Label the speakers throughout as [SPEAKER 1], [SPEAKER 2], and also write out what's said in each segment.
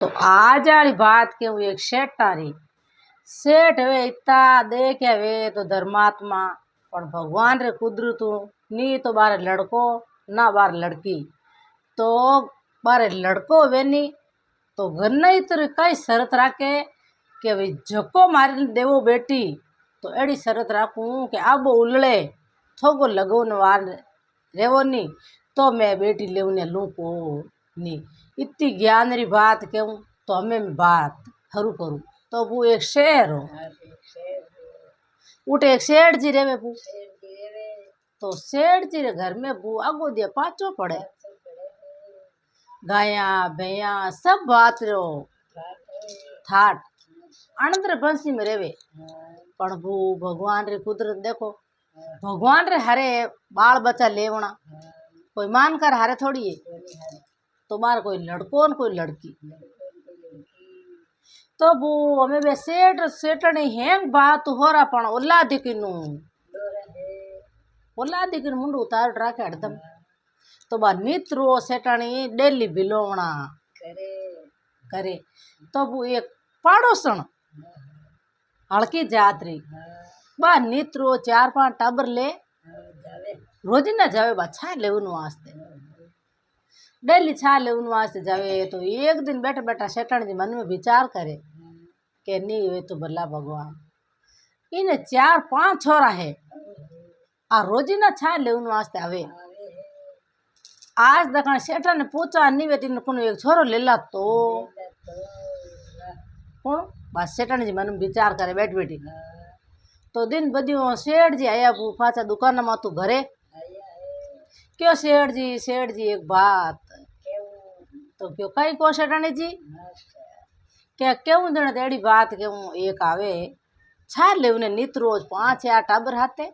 [SPEAKER 1] तो आज वाली बात के एक सेठ तारी सेठ वे इतना देखे वे तो धर्मात्मा पर भगवान रे कुदरत नी तो बारे लड़को ना बार लड़की तो बारे लड़को वे नी तो घर नहीं तो कई शरत राखे कि भाई जको मारी देवो बेटी तो एड़ी शरत राखूं कि अब उलड़े थोगो लगन वार रेवो नी तो मैं बेटी लेवने लूँ को नी इतनी ज्ञान री बात कहूँ तो हमें बात हरू करूँ। तो वो एक शेर हो उठे एक सेठ जी रेवे बू तो सेठ जी रे घर में बू आगो दिया पाचो पड़े गाया भैया सब बात रो थाट आनंद बंसी में रेवे पण बू भगवान रे कुदरत देखो भगवान रे हरे बाल बच्चा लेवना कोई मान कर हारे थोड़ी है तो बार कोई लड़को न कोई लड़की तो बू हमें वे सेठ सेठनी हैंग बात हो रहा पण ओला दिकिनु मुंड उतार राखे हरदम तो बा नित रो सेठनी डेली बिलोवना करे तो बू एक पाड़ोसन हल्की जात री बा नित रो 4-5 टाबर ले रोज ना जावे बा छा लेवन वास्ते डेली छा लेवन वास्ते जावे तो एक दिन बैठा बैठा सेठन जी मन में विचार करे के नहीं वे तो भला भगवान इन्हें 4-5 छोरा है आ रोजी ना छा लेवन वास्ते आवे आज दखन सेठा ने पूछा नहीं वे तीन को एक छोरो ले ला तो कौन बस सेठन जी मन में विचार करे बैठ बैठी तो दिन बदियो सेठ जी आया पाचा दुकान में तू घरे क्यों सेठ जी एक बात तो क्यों कहीं को सेठानी जी क्या क्यों जन तेड़ी बात क्यों एक आवे छा ले उन्हें नित रोज 5 या टाबर हाथे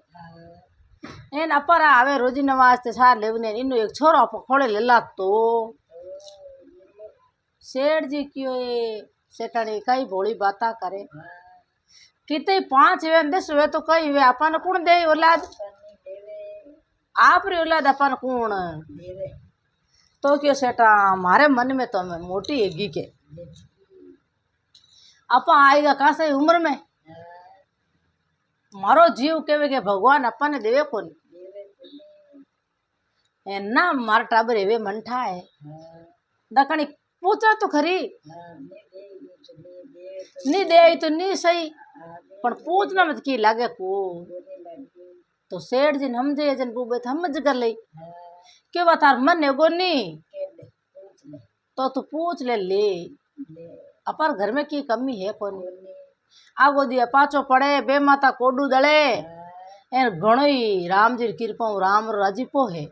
[SPEAKER 1] एन अपर आवे रोजी नवाज ते छा ले उन्हें इनो एक छोरो खोले ले ला तो सेठ जी क्यों सेठानी कई भोली बाता करे किते 5 वे 10 वे तो कई वे अपन कौन दे औलाद आप री औलाद अपन कौन तो क्यों सेठा मारे मन में तो मैं मोटी हेगी के अपन आएगा कहाँ से उम्र में मारो जीव केवे के भगवान अपन ने देवे कौन ना मार टाबर एवे मंठा है दकनी पूछा तो खरी नहीं दे तो नहीं सही पर पूछना मत की लागे को तो सेठ जी समझे जन बुबे समझ कर ले क्यों बता मन है गोनी तो तू पूछ ले अपर घर में की कमी है कौन आगो दिया पाचो पड़े बे माता कोडू दले एन घणोई राम जी कृपा राम राजीपो है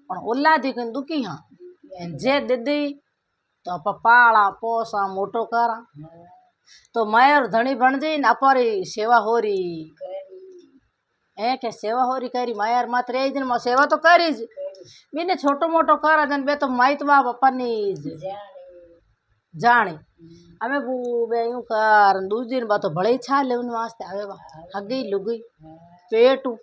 [SPEAKER 1] पण ओला दिखन दुखी हाँ जे दीदी तो आप पाला पोसा मोटो करा तो मायर धनी बन जाई न अपरी सेवा हो रही है के सेवा हो रही करी मायर मात्र एक दिन सेवा तो करी बिने छोटो मोटो करा जन बे तो माइत बाप अपनी जाने हमें बू बे यूं कर दूसरी दिन बात तो भले छा ले उन वास्ते आवे बा हगी लुगी पेटू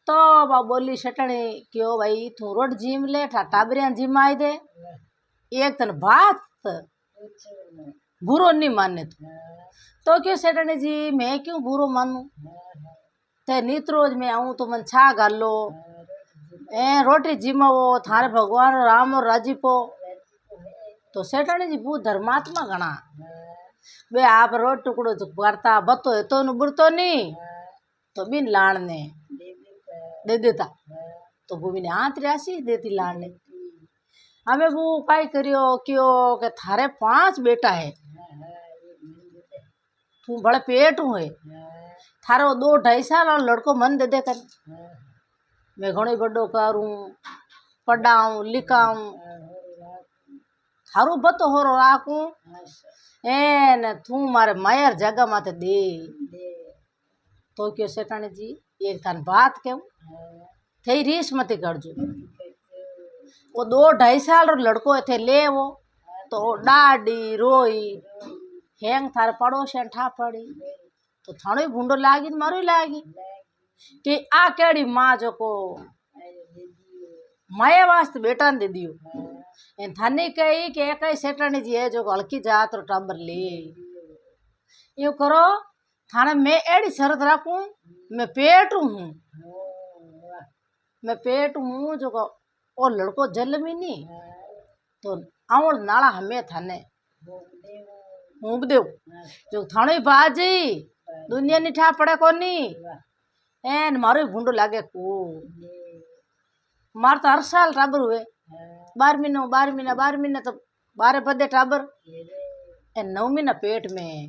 [SPEAKER 1] तो बा बोली सटने क्यों भाई तू रोड जिम ले टाबरिया जिम आई दे एक तन बात बुरो नहीं माने तो क्यों सेठनी जी मैं क्यों बुरो मानू ते नित रोज मैं आऊँ तो मन छा गालो ए रोटी जिमावो थारे भगवान राम और राजीपो तो सेठनी जी बू धर्मात्मा घना वे आप रोट टुकड़ो करता बतो है तो बुरतो नहीं तो बिन लाण ने दे देता तो वो बिन हाथ राशि देती लाण ने हमें वो काई करियो क्यों के थारे 5 बेटा है तू बड़े पेट हुए थारो 2-2.5 साल और लड़को मन दे दे कर मैं घणो बड़ो करूँ पढ़ाऊँ लिखाऊँ थारू बतो होरो राखूँ एन तू मारे मायर जगह माते दे तो क्यों सेठानी जी एक थान बात क्यों थे रीस मत करजो वो 2-2.5 साल रो लड़को थे ले वो तो डाडी रोई हैंग थारे पड़ोसिया ठा पड़ी तो थानो भूंडो लागी मारो लागी कि आ केड़ी माँ जो को माया वास्ते बेटा ने दे दियो इन थाने कही कि एक ही सेठानी जी है जो हल्की जात और टाबर ले यूं करो थाने मैं एड़ी शरत रखूं मैं पेट हूँ मैं पेट हूँ जो ओ लड़को जन्म ही नहीं तो आवड़ नाला हमें थाने हूँ देव जो थाने बाजी दुनिया निठा पड़े कोनी एन मारो भूंडो लागे को मार तो हर साल टाबर हुए 12 महीना तो 12 बदे टाबर ए 9 महीना पेट में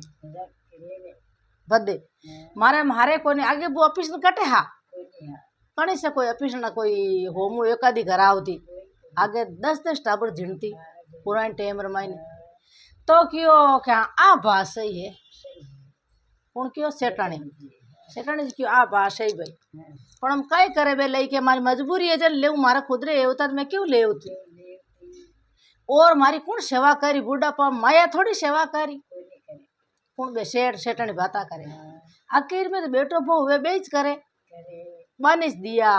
[SPEAKER 1] बदे मारे मारे कोनी आगे वो ऑफिस में कटे हा कणी से कोई ऑफिस ना कोई होमू एकादी घर आवती आगे 10 टाबर झिणती पुराने टाइम रमाइन तो क्यों क्या आ बात सही है कौन क्यों सेठानी सेठानी क्यों आ बात सही भाई पर हम कई करे बे लई के मारी मजबूरी है जन ले मारा खुद रे होता मैं क्यों ले थी और मारी कौन सेवा करी बुढ़ापा माया थोड़ी सेवा करी कौन बे सेठ सेठानी बाता करे आखिर में तो बेटो पो हुए बेच करे बानिस दिया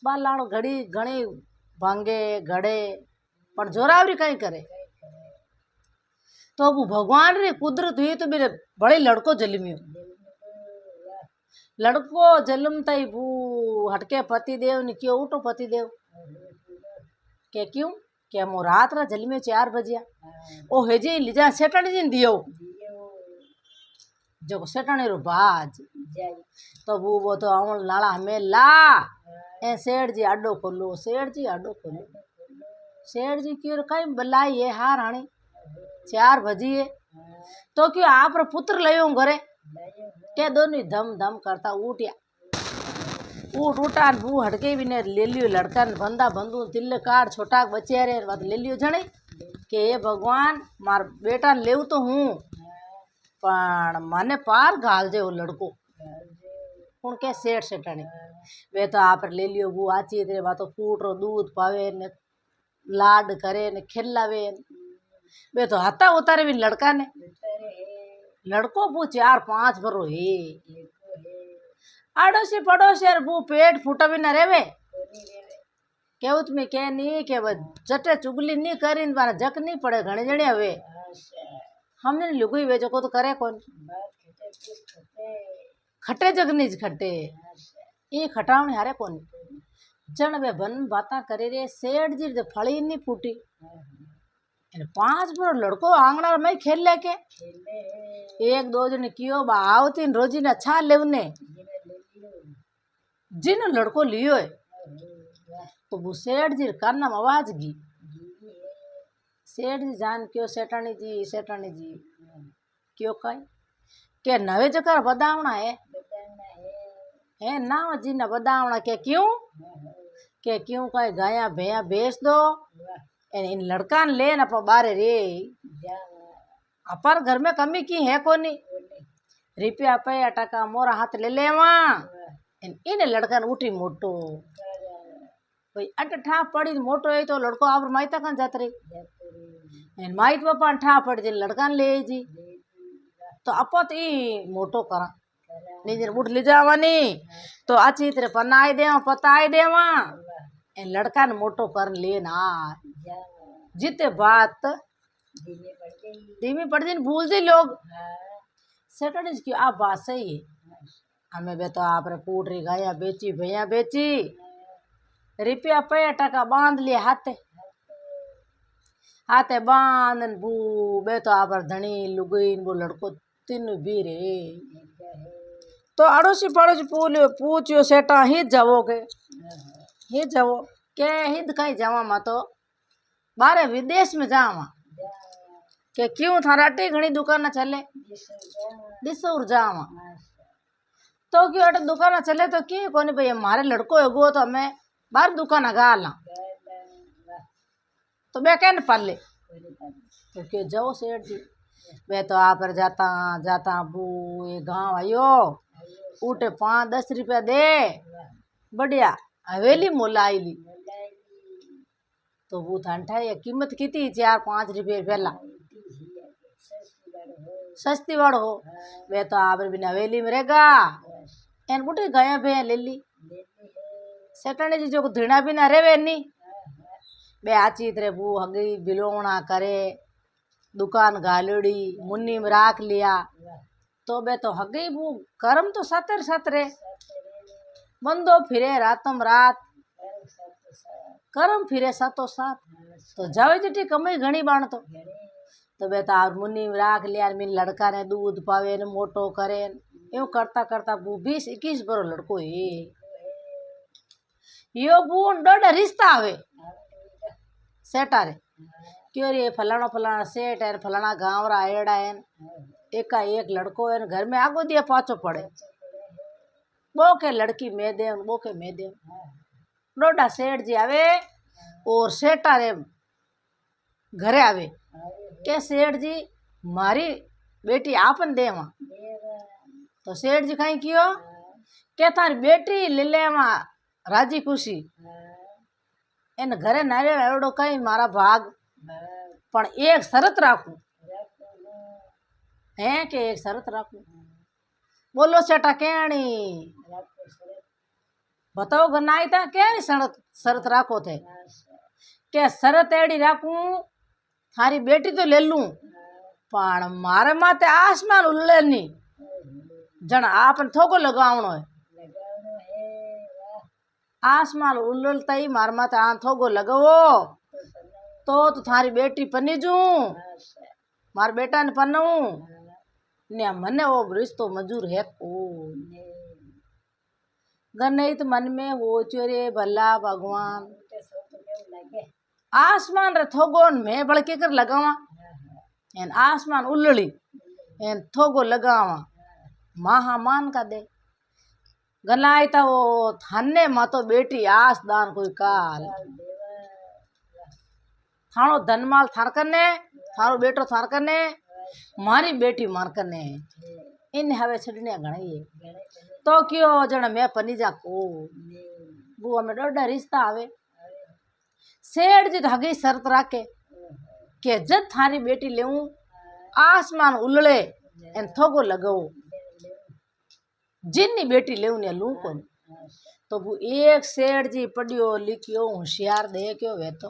[SPEAKER 1] बालाणो घड़ी घणी भांगे घड़े पर जोरावरी कहीं करे तो अब भगवान रे कुदरत हुई तो मेरे बड़े लड़को जलमियो लड़को जन्मता ही बू हटके पति देव ने क्यों उठो पति देव के क्यों के मो रात रा जन्मियो 4 बजिया ओ हेजे लिजा सेठानी जी दियो जो सेठानी रो बाज तो वो तो आवण नाला हमें ला ए सेठ जी आडो खोलो सेठ जी आडो खोलो सेठ जी क्यों कहीं बलाई है हार हाणी 4 बजिए तो क्यों आप रो पुत्र लयो घरे के दोनों धम धम करता उठया ऊट उठा बू हटके भी ने ले लियो लड़का ने बंदा बंदू तिल काट छोटा बचे रे बात ले लियो जणे के हे भगवान मार बेटा लेव तो हूँ पण माने पार घाल जे वो लड़को कौन के सेठ सेठानी वे तो आप ले लियो बू आची रे बात फूट रो दूध पावे ने लाड करे ने खिलावे वे तो हता उतारे भी लड़का ने लड़को बू 4-5 बरो है आड़ोसी पड़ोसी बू पेट फूटा भी न रेवे केवत में के नहीं के जटे चुगली नहीं करी बारा जक नहीं पड़े घने जने हवे हमने लुगई वे जो को तो करे कौन खटे जगनी खटे ये खटावने हारे कौन जन वे बन बाता करे रे सेठ जी जो फली नहीं फूटी 5 बरो लड़को आंगना में खेल लेके 1-2 जने कियो आवती रोजी ने अच्छा लेवने जिन लड़को लियो है तो वो सेठ जी कान में आवाज गी सेठ जी जान क्यों सेठानी जी क्यों कई के नवे जगह बदावना है ना जी ना बदावना के क्यों कई गाया भैया बेच दो इन लड़का ने ले ना बारे रे अपर घर में कमी की है कोनी रुपया पे टका मोरा हाथ ले लेवा इन लड़का ने उठी मोटो भाई अट ठा पड़ी मोटो है तो लड़को आप माइता कन जात रही माइत बापा ठा पड़ी जी लड़का ने ले जी तो अपत ई मोटो करा निजे बुढ़ ले जावा नी तो अच्छी तरह पनाई देवा पताई देवा लड़का ने मोटो कर लेना जिते बात धीमी पड़ जाए भूल जाए लोग सेठानी की आप बात सही है हमें बे तो आप रे पूट रही गाया बेची भैया बेची रुपया पे टका बांध लिए हाथे बांध बू बे तो आप धनी लुगई वो लड़को तीन भी रे तो अड़ोसी पड़ोसी पूछियो सेठा ही जावोगे ही जावो के हिंद कहीं जावा मा तो बारे विदेश में जावा के क्यों थाराटी घनी दुकान चले दिसूर जावा तो क्यों अटे दुकान चले तो क्यों कोनी भाई हमारे लड़को है गो तो हमें बाहर दुकान गाला तो मैं कहने पाले तो क्यों जाओ सेठ जी वे तो आप जाता बू ये गाँव आयो उठे 5-10 रुपया दे बढ़िया हवेली मोला आई ली तो वो ठंडा ये कीमत कितनी 4-5 रुपये पहला सस्ती बड़ हो वे तो आप भी हवेली में रहेगा एन बुढ़े गया भे ले ली सेठानी जी जो धीना भी ना रेवे नी बे आची तरह बू हगी बिलोवणा करे दुकान घालड़ी मुन्नी में राख लिया तो बे तो हगी बू कर्म तो सतर सतरे बंदो फिरे रातम रात कर्म फिरे सातो सात तो जावे जटी कमाई घणी बाण तो बे तार मुन्नी में राख लिया मेरे लड़का ने दूध पावे ने मोटो करे यूं करता करता बू 20-21 बरो लड़को है यो बू डोडा रिश्ता आवे सेटा रे क्यों रे फलाना फलाना सेठ है फलाना गाँव रा आयड़ा है एका एक लड़को है घर में आगो दिया पाछो पड़े बो के लड़की में दे वो के में दे डोडा सेठ जी आवे और सेठा रे घरे आवे के सेठ जी मारी बेटी आपन देवा तो सेठ जी कहीं कियो के थारी बेटी ले लेवा राजी खुशी इन घरे नारियल एवडो कहीं मारा भाग पण एक शरत राखू है के एक शरत राखू बोलो सेठा केणी बताओ गनाई था केणी शरत राखो थे के शरत एड़ी राखू थारी बेटी तो ले लूं पण मारे माते आसमान उल्ले नी जण आपन थोको लगावणो है आसमान उल्लता ही मार माते आन थोगो लगवो तो थारी बेटी पनी जू मार बेटा ने पनू ने मने वो रिश्तो मजूर है को गणित मन में हो चोरे भला भगवान आसमान रे थोगो मैं बड़के कर लगावा एन आसमान उल्लड़ी एन थोगो लगावा महामान का दे गनाई था वो थाने मातो बेटी आस दान कोई काल थानो धनमाल थार कने थारो बेटो थार कने मारी बेटी मार कने इन हवे छड़ने घणी है तो क्यों जण मैं पनी जा को बुआ में डोडा रिश्ता आवे सेठ जी हगी शर्त राखे के जब थारी बेटी लेऊं आसमान उलड़े एन थोगो लगो जिन्नी बेटी लेऊं ने लू को तो वो एक सेठ जी पढ़ियो लिखियो होशियार दे क्यों वे तो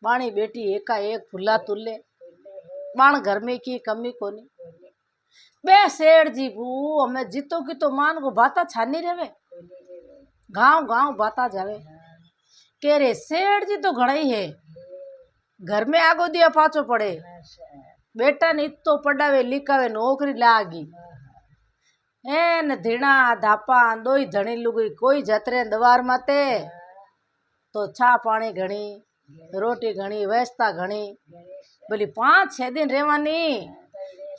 [SPEAKER 1] बाणी बेटी एका एक फुला तुले बाण घर में की कमी कोनी बे सेठ जी बू हमें जीतो की तो मान को बाता छानी रहे गांव गांव बाता जावे के रे सेठ जी तो घड़ा ही है घर में आगो दिया पाछो पड़े बेटा ने इतो पढ़ावे लिखावे नौकरी लागी एन धीणा धापा दो ही धणी लुगई कोई जतरे दवार माते तो छा पानी घणी रोटी घणी व्यवस्था घणी बोली 5-6 दिन रेवानी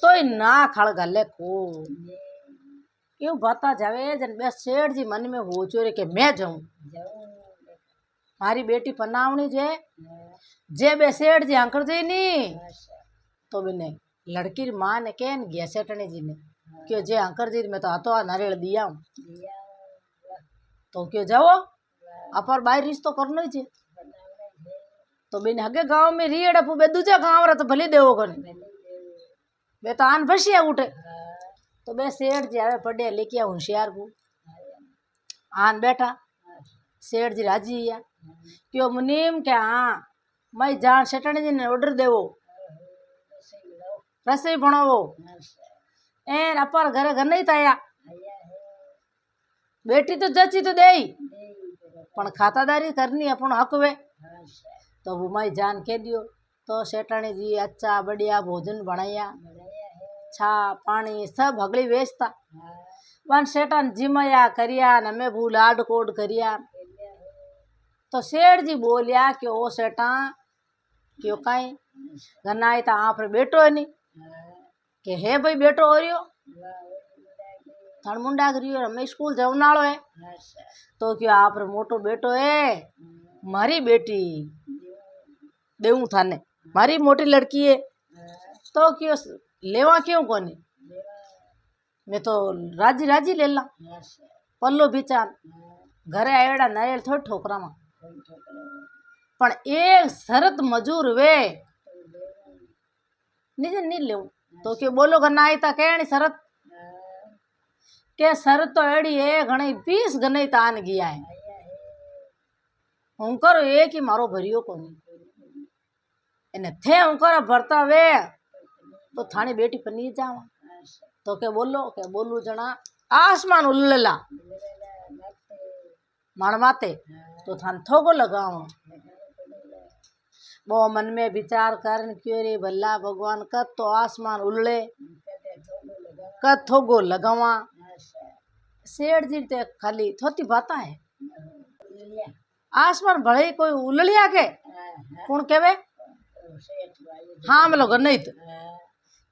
[SPEAKER 1] तो ना खड़ गले को क्यों बता जावे जन बे सेठ जी मन में हो चोरे के मैं जाऊं मारी बेटी पनावनी जे बे सेठ जी अंकर जी नी तो बिने लड़की माँ ने कहन गया सेठनी जी ने क्यों जे अंकर जी मैं तो हाथों नारियल दिया तो क्यों जाओ अपर बाहर रिश्तो करनो ही छे तो बिन हगे गांव में रियड़ अपू बे दूजा गांव रा तो भली देवो कोनी बे तो आन फसिया उठे तो बे सेठ जी आवे पढ़े लिखे होशियार बू आन बैठा सेठ जी राजी है क्यों मुनीम के हाँ मैं जान सेठनी जी ने ऑर्डर देवो रसोई बनावो एन अपर घरे घर नहीं ताया बेटी तो जची तो दे पण खातादारी करनी अपन हक वे तो वो माई जान के दियो तो सेठानी जी अच्छा बढ़िया भोजन बनाया छा पानी सब हगली वेचता वन सेठान जिमया करिया न मैं भू लाड कोड करिया तो सेठ जी बोलिया कि ओ सेठा क्यों कहीं गनाई तो आप बेटो है नहीं के हे भाई बेटो हो रियो थान मुंडा करियो मैं स्कूल जाऊं नालो है तो क्यों आप मोटो बेटो है मारी बेटी देऊं थाने मारी मोटी लड़की है तो क्यों लेवा क्यों कोनी मैं तो राजी राजी ले ला पल्लो बिचान घरे आयड़ा नारियल थोड़ी ठोकरा में पण एक शरत मजूर वे निजे नहीं ले तो क्यों बोलो गना आई ता कहनी शरत के शरत तो एड़ी है घणी 20 गने तान गया है हूँ करो एक ही मारो भरियो कोनी एने थे हूँ करो भरता वे तो थानी बेटी पर नहीं जावा तो के बोलू जना आसमान उल्लला माण माते तो थान थोगो लगाओ वो मन में विचार करन क्यों रे भला भगवान कद तो आसमान उल्ले कद थोगो लगावा सेठ जी ते खाली थोती बाता है आसमान भले कोई उल्लिया के कौन केवे हाँ मैं लोग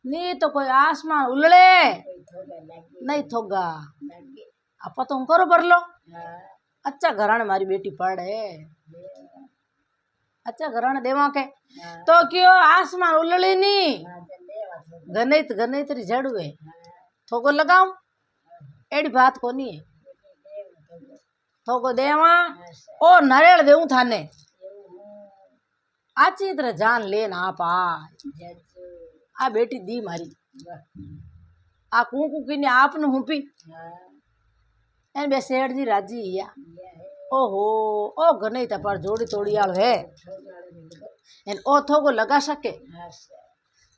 [SPEAKER 1] नहीं तो कोई आसमान उल्ले नहीं थोगा आप तो करो बर लो अच्छा घराने मारी बेटी पढ़े अच्छा घराने देवा के तो क्यों आसमान उल्ली नहीं गणित री जड़ हुए थोको लगाऊ एड़ी बात को नहीं है थोको देवा ओ नरेड़ देऊ थाने अच्छी तरह जान लेन आप आ बेटी दी मारी आ कू की आप न हुपी एन बे सेठ जी राजी या ओहो ओ गने पर जोड़ी तोड़ी आल है एन ओ थोको लगा सके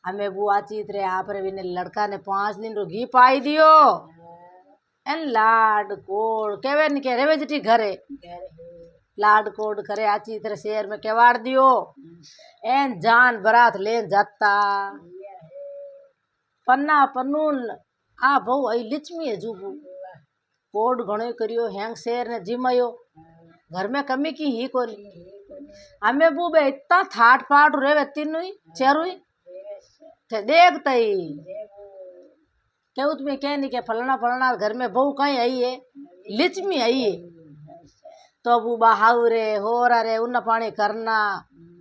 [SPEAKER 1] हमें बुआ चीत रे आप रे बिने लड़का ने 5 दिन रो घी पाई दियो एन लाड कोड केवे न के रेवे जटी घरे लाड कोड करे आची तरह शहर में केवाड़ दियो एन जान बरात लेन जाता पन्ना पन्नून आ बहु आई लिचमी है जूबू कोड घणो करियो हैंग शेर ने जिमायो घर में कमी की ही कोनी हमें बूबे इतना थाट फाट रेवे तीनू चेरू थे देखते ही केवत में कहनी के फलना फलना घर में बहू कहीं आई है लिचमी आई है तो बूबा हाउरे होरा रे उन पानी करना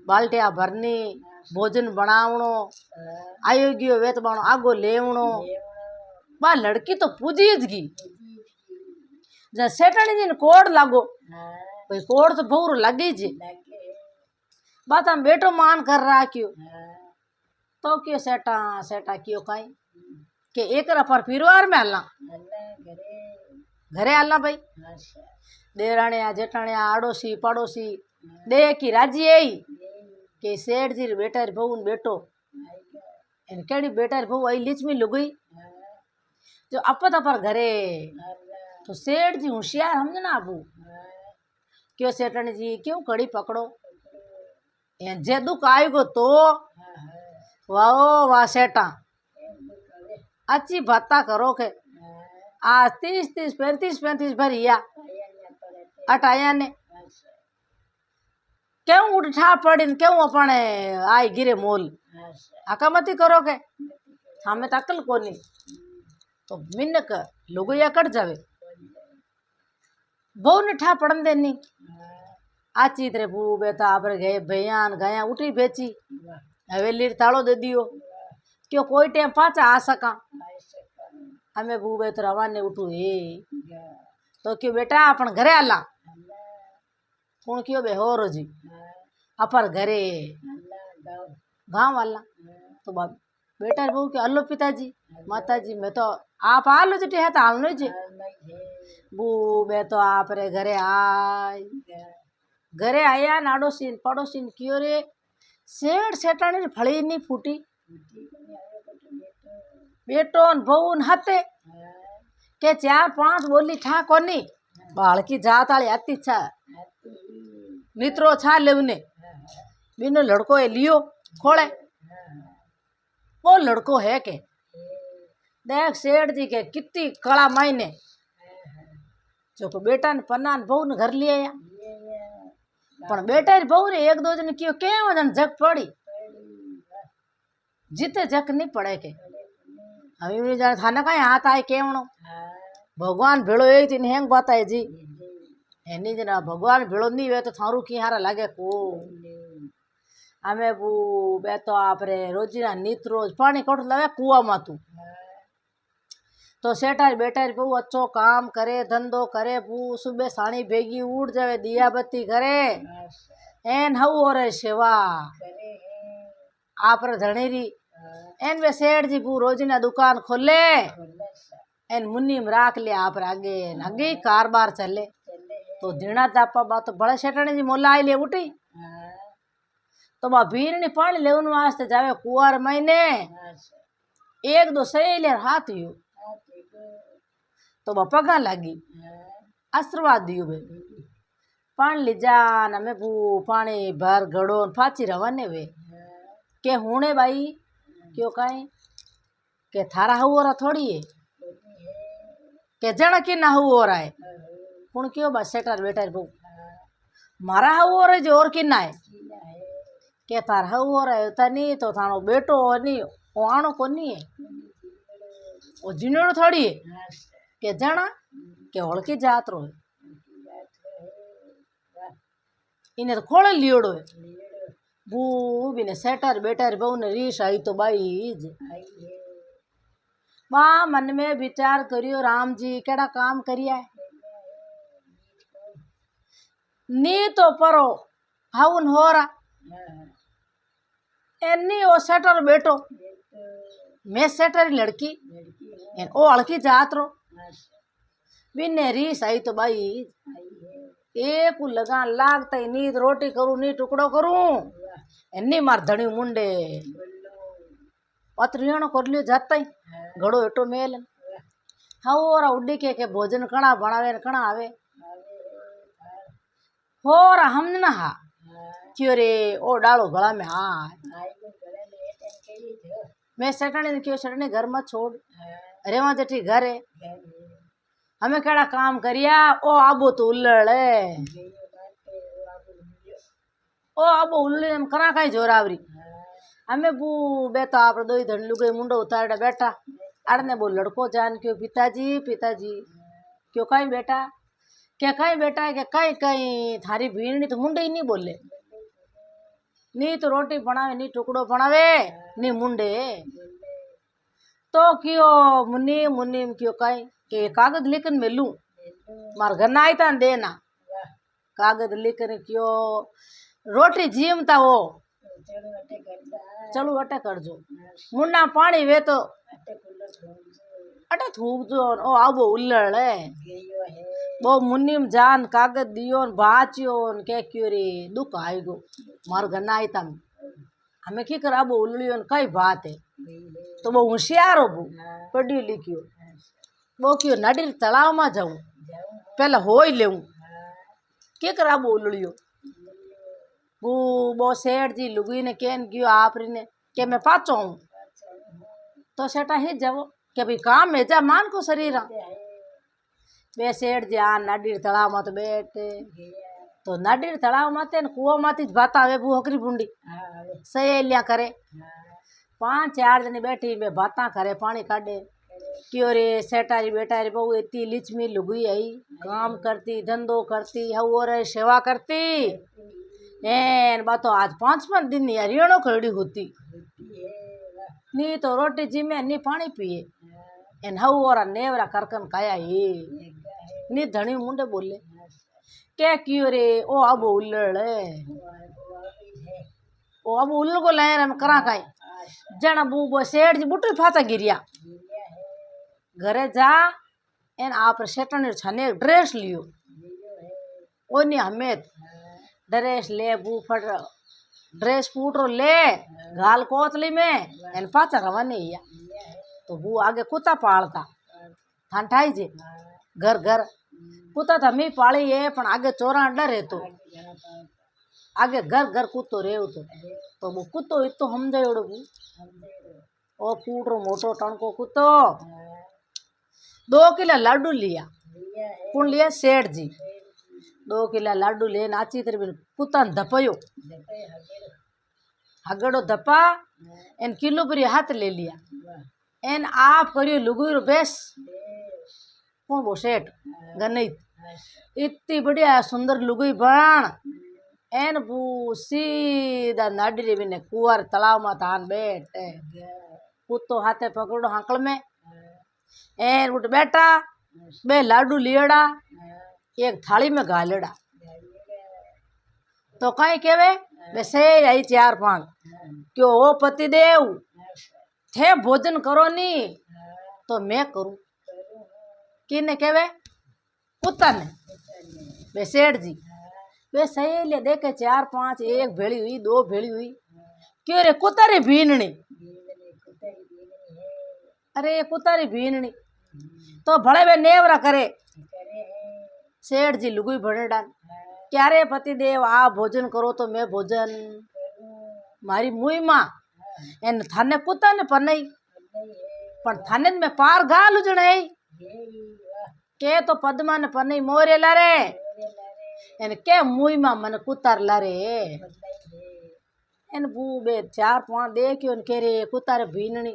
[SPEAKER 1] बाल्टिया भरनी भोजन बनावणो आयो गयो वेत बाणो आगो लेवणो बा लड़की तो पूजी ज गई जब सेठनी जी ने कोड लागो भाई कोड तो बहु लगी जी बात हम बेटो मान कर रहा क्यों तो क्यों सेटा सेटा क्यों कहीं के एक पर परिवार में हलना घरे हलना भाई देराणिया जेठाणिया आड़ोसी पड़ोसी दे की राजी आई के सेठ जी बेटा बहू बेटो इन केड़ी बेटा बहू आई लिचमी लुगई जो अपत अपर घरे तो सेठ जी होशियार समझना आबू क्यों सेठनी जी क्यों कड़ी पकड़ो जे दुख आएगो तो वाओ वाह सेठा अच्छी बात करो के आज 30 35 भरिया अटाया ने क्यों उठा पड़ी क्यों अपने आई गिरे मोल अकामती करो के हमें तो अकल को नहीं तो मिनक लोगो या कट जावे बहु ने ठा पड़न देनी आची तेरे बू बेटा आप गए बयान गया उठी बेची हवेली तालो दे दियो क्यों कोई टाइम पाचा आ सका हमें बू बे तो रवाने उठू हे तो क्यों बेटा अपन घरे आला कौन क्यों बे हो रोजी अपर घरे गाँव वाला तो बाप बेटा बहू के अल्लो पिताजी माताजी मैं तो आप आलो जटी है तो आलनो जी बू बे तो आप रे घरे आया नाडोसीन पड़ोसीन क्यों रे सेठ सेठानी फड़ी नहीं फूटी बेटो बहू हते के 4-5 बोली ठा कोनी बाल की जात आली आती छा मित्रो छा लेवने बिनो लड़को है लियो खोले वो लड़को है के देख सेठ जी के कितनी कड़ा मायने जो को बेटा ने पन्ना ने बहू ने घर लिया या पण बेटा री बहू रे 1-2 जन क्यों के वजन जग पड़ी जिते जग नहीं पड़े के हम जाने थाने का हाथ आए केवणो भगवान भेड़ो एक दिन हेंग बात है जी एनी जना भगवान भेड़ो नहीं वे तो थारू की हारा लागे को हमें बू बे तो आप रे रोजीना नित रोज पानी कट लगे कुआ मातू तो सेठारी बेटारी बहू अच्छो काम करे धंधो करे बू सुबह साणी भेगी उड़ जावे दिया बत्ती करे एन हऊ और सेवा आप रे धणेरी एन वे सेठ जी बू रोजीना दुकान खोले एन मुन्नी में राख ले आप आगे आगे कारोबार चले तो धीणा जापा बा तो बड़े सेठाणी जी मोला आई ले उठी तो बा भीरनी पानी लेवन वास्ते जावे कुआर महीने एक दो सहेली हाथ यू तो बा पगा लगी आशीर्वाद दियो बे पानी ले जा न मैं बू पानी भर घड़ो फाची रवाने वे के हुणे भाई क्यों काई के थारा हुआ थोड़ी है के जण की ना हुआ है कुण क्यों बस सेटर बेटर बू मारा हुआ रे जो और की ना है के तार हुआ रे तनी तो थानो बेटो नहीं वो आनो को नहीं है वो जिनेड़ो थोड़ी है के जणा के होलकी जात रो इन्हें तो खोले लियोड़ो है बू बिने सेटर बेटर बहु ने रीस आई तो बाईज बा मन में विचार करियो राम जी केड़ा काम करिया है नी तो परो हाउन हो रहा एनी ओ सेटर बेटो मैं सेटर लड़की एन ओ हड़की जात रो बिने रीस आई तो बाई एक लगान लागता ही नींद रोटी करूं नी टुकड़ो करूं एनी मार धणी मुंडे पत्रियाणो कर लियो जाता ही घड़ो एटो मेल और उड्डी के भोजन कणा बनावे कणा आवे होर हमने ना हा क्यों रे ओ डालो गला में हाँ मैं सेठानी ने क्यों सेठानी घर मत छोड़ अरे वहां जेठी घर है हमें केड़ा काम करिया ओ आबो तो उल्लड़ ओ आबो उल्लड़ हम करा कहीं जोरावरी हमें बू बेटा आप दो ही धन लुगे मुंडो उतार बैठा अड़ने वो लड़को जान क्यों पिताजी क्यों कहीं बेटा क्या कहीं बेटा है क्या कहीं कहीं थारी भीड़ तो मुंडे ही नहीं बोले नी तो रोटी बनावे नी टुकड़ो बनावे नी मुंडे तो क्यों मुन्नी मुन्नी क्यों कहीं के कागज लेकर मैं लूं मार घर ना आईता देना कागज लेकर क्यों रोटी जीमता वो चलो अटे कर जो मुन्ना पानी वे तो अटे थूक जो ओ आबो उल्लड़ है वो मुन्नीम जान कागज दियो बाचियो के क्यों रे दुख आएगो मार घर ना आईता हमें की करा वो उल्लियो कई बात है तो वो होशियार हो वो पढ़ी लिखियो वो क्यों नडी तालाब में जाऊं पहले हो ही लेऊं के करा वो उल्लियो वो सेठ जी लुगी ने केन क्यों आप ने के मैं पाचो हूँ तो सेठा ही जाओ के भाई काम में जा मान को शरीर बे सेठ जी आ नाडीर तलाव मत बैठे तो नाडीर तलाव मत कुओ माती बात आवे बू हकरी बुंडी सहेलियां करे 5-4 जने बैठी वे बाता करे पानी काटे क्यों रे सेठारी बेटारी बहु इतनी लिचमी लुगी आई काम करती धंधो करती और सेवा करती एन बातो आज 5 दिन हरियाणो खड़ी होती नी तो रोटी जिमे नी पानी पिए एन हवरा नेवरा करकन काया ही नी धनी मुंडे बोले क्या क्यों रे ओ अब उल्लड़ ओ अब उल्ल को लाए हम करा काई जन बू सेठ जी बुटरी फाचा गिरिया घरे जा एन आप सेठन छने ड्रेस लियो ओनी हमें ड्रेस ले बू फट ड्रेस फूटरो ले गाल कोतली में एन पाचा रवाने या तो वो आगे कुत्ता पालता ठंडाई जे घर घर कुत्ता था मी पाली है पण आगे चोरा डर है तो आगे घर घर कुत्तो रे तो वो कुत्तो इतो समझे ओ फूटरो मोटो टणको कुत्तो 2 किलो लाडू लिया कौन लिया सेठ जी 2 किलो लाडू ले नाची तेरे कुत्ता धपयो हगड़ो धपा एन किलो पर हाथ ले लिया एन आप करियो लुगुर बेस कौन वो सेठ गणित इतनी बढ़िया सुंदर लुगुई बन एन बू सीधा नाडरी बिने कुआर तालाब में थान बैठ कुत्तो हाथे पकड़ो हाकल में एन उठ बैठा बे लाडू लियड़ा एक थाली में गालेड़ा तो कहीं केवे वैसे आई 4-5 क्यों ओ पतिदेव थे भोजन करो नी तो मैं करूं किने केवे कुत्ता ने वे सेठ जी वे सहेलिया देखे 4-5 एक भेड़ी हुई 2 भेड़ी हुई क्यों रे कुतारी भीननी अरे कुतारी भीननी तो भले वे नेवरा करे सेठ जी लुगुई भरे डाल क्या रे पति देव आ भोजन करो तो मैं भोजन मारी मुई माँ एन थाने कुत्ता ने पनई पण थाने में पार गाल उजणे के तो पद्मा ने पनई मोरे लारे एन के मुई माँ मन कुत्तार लारे एन बूबे 4-5 देखियो के रे कुत्तारे भीननी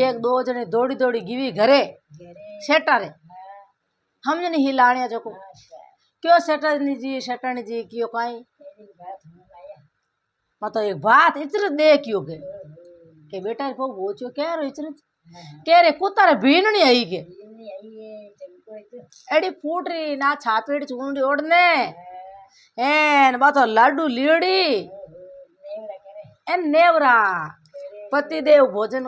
[SPEAKER 1] 1-2 जने दौड़ी दौड़ी गिवी घरे सेटा रे हम जने हिलाणिया जो क्यों सेठानी जी क्यों काई तो एक बात इचरत देखियो के बेटा को बोचो क्या रो इचरत के रे कुत्तारे भीननी आई के एडी फूटरी ना छापेड़ी चूंडी ओढ़ने एन बातो लाडू लीड़ी एन नेवरा पतिदेव भोजन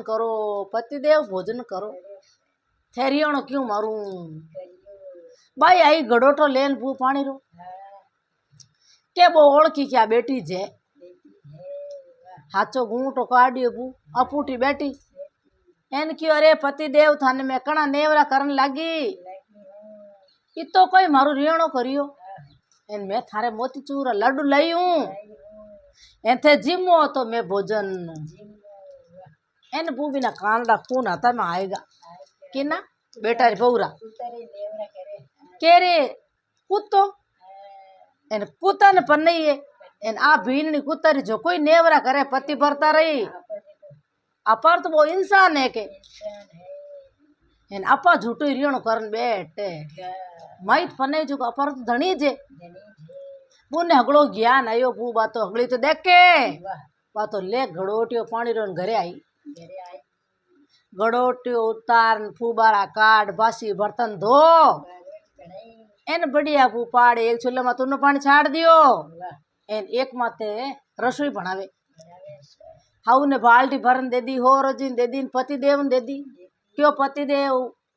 [SPEAKER 1] करो थेरियों क्यों मारू भाई आई गड़ोटो लेन पू पानी रो के बो ओळखी क्या बेटी जे हाचो घूंटो काढ़ियो पू अपूटी बैठी एन क्यों अरे पतिदेव थाने में कणा नेवरा करन लागी इतो कोई मारू रियणो करियो एन मैं थारे मोती चूरा लड्डू लई हूं एन थे जिमो तो मैं भोजन एन बूबी ना कानड़ा खून आता में आएगा कि ना बेटा रे बहुरा के रे कुत्तो एन कुत्ता ने पन्ने है एन आ भीननी कुत्ता री जो कोई नेवरा करे पति भरता रही अपर तो वो इंसान है के एन अपा झूठो रियणो करन बैठे माइट पन्ने जो अपर तो धनी जे बुने हगड़ो ज्ञान आयो बू बातो हगड़ी तो देख के बातो ले घड़ोटियो पानी रोन घरे आई घड़ोटियो उतार फूबारा काट बासी बर्तन धो एन बढ़िया बू पाड़े एक चूल्हे में तुनो पानी छाड़ दियो एन एक माते रसोई बनावे हाउ ने बाल्टी भरन दे दी हो रोजिन दे दी पति देव दे दी क्यों पति देव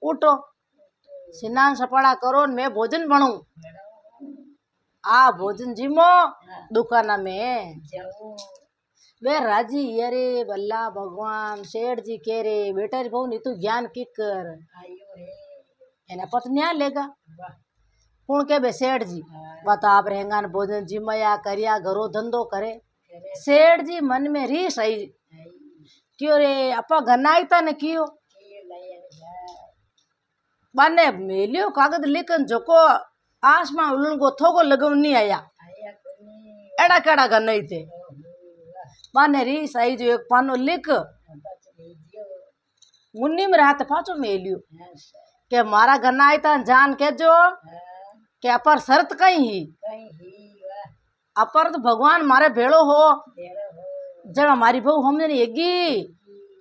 [SPEAKER 1] उठो स्नान सपाड़ा करो मैं भोजन बनू आ भोजन जिमो दुकाना में वे राजी अरे बल्ला भगवान सेठ जी कह रे बेटा रे बहु नी तू ज्ञान की कर एना पत्निया लेगा कौन के बे सेठ जी बता आप रहेंगा भोजन जिमया करिया घरो धंधो करे सेठ जी मन में री सही क्यों रे अपा घनाईता ने कियो बाने मेलियो कागज लिखन जोको आसमान उलन को थोको लगव नहीं आया एड़ा केड़ा गनई थे माने री सही जो एक पानो लिख मुन्नी में रहते पाचो मेलियो के मारा गन्ना आईता जान के जो के अपर शर्त कहीं ही अपर तो भगवान मारे भेड़ो हो जब हमारी बहू हम नहीं एगी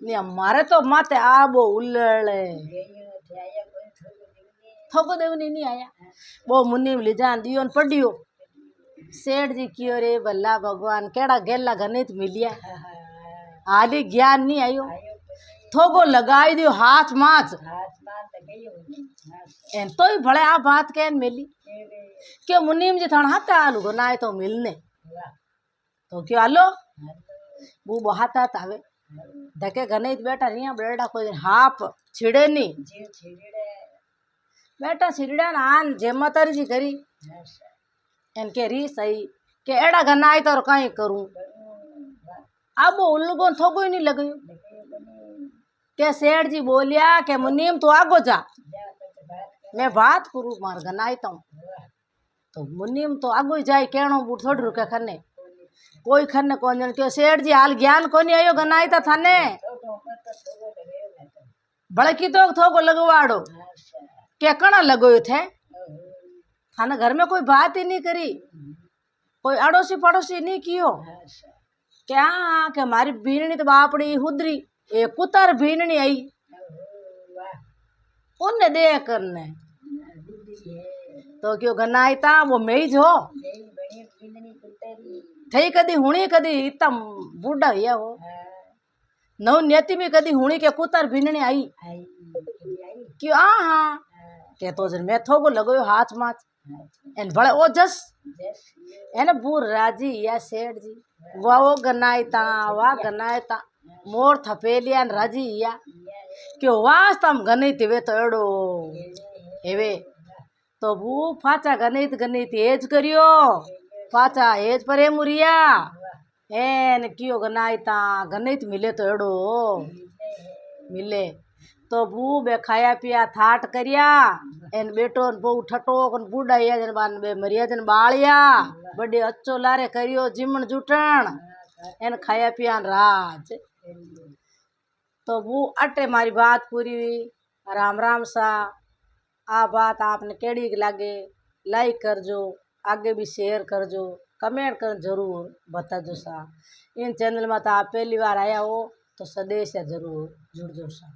[SPEAKER 1] नहीं हमारे तो माते आबो उल्ले थोको देवनी नहीं आया वो मुन्नी में ले जान दियो न पढ़ियो सेठ जी कियो रे भला भगवान केड़ा गेला गणित मिलिया हाली ज्ञान नहीं आयो थोको लगाई दियो हाथ माच एन तो ही भले आ बात के मिली क्यों मुनीम जी थाना हाथ आलू को ना तो मिलने तो क्यों आलो वो बहुत हाथ आवे धके गणित बेटा रिया बेटा कोई हाफ छिड़े नहीं बेटा छिड़े ना आन जेमतारी जी करी इनके री सही के एड़ा गन्ना आई तो कहीं करूं अब वो उल्लू थोको ही नहीं लगे के सेठ जी बोलिया के मुनीम तो आगो जा मैं बात करूँ मार गन्ना आई तो मुनीम तो आगो ही जाए कहनो बूढ़ थोड़ी रुके खन्ने कोई खन्ने कौन जन क्यों सेठ जी हाल ज्ञान कोनी आयो गन्ना आई थाने बड़की तो थोको लगवाड़ो क्या कणा लगो थे थाने घर में कोई बात ही नहीं करी कोई अड़ोसी पड़ोसी नहीं कियो क्या के हमारी बीननी तो बापड़ी हुदरी एक कुतर बीननी आई उन्हें दे करने तो क्यों गन्ना आई ता वो मेज हो थई कदी हुणी कदी इतना बूढ़ा हिया हो नव न्यति में कदी हुणी के कुतर बीननी आई क्यों हाँ के तो जन मैं थोको लगो हाथ माच एन भले ओजस एने बूर राजी या सेठ जी वो गनायता वा गनायता मोर थपेलिया न राजी या क्यों वास्तम गणित वे तो एड़ो हेवे तो वो फाचा गणित गणित हेज करियो फाचा हेज परे मुरिया एन क्यों गनायता गणित मिले तो एड़ो मिले तो बू बे खाया पिया थाट करिया एन बेटो बू ठटो कन बुढ़ाइया जन बान बे मरिया जन बालिया बड़े अच्छो लारे करियो जिमण जुटण एन खाया पिया राज तो वो अटे मारी बात पूरी हुई। राम राम सा आ बात आपने केड़ी लागे लाइक करजो आगे भी शेयर करजो कमेंट कर जरूर बताजो सा। इन चैनल में तो आप पहली बार आया हो तो सदैव से जरूर जुड़जो सा।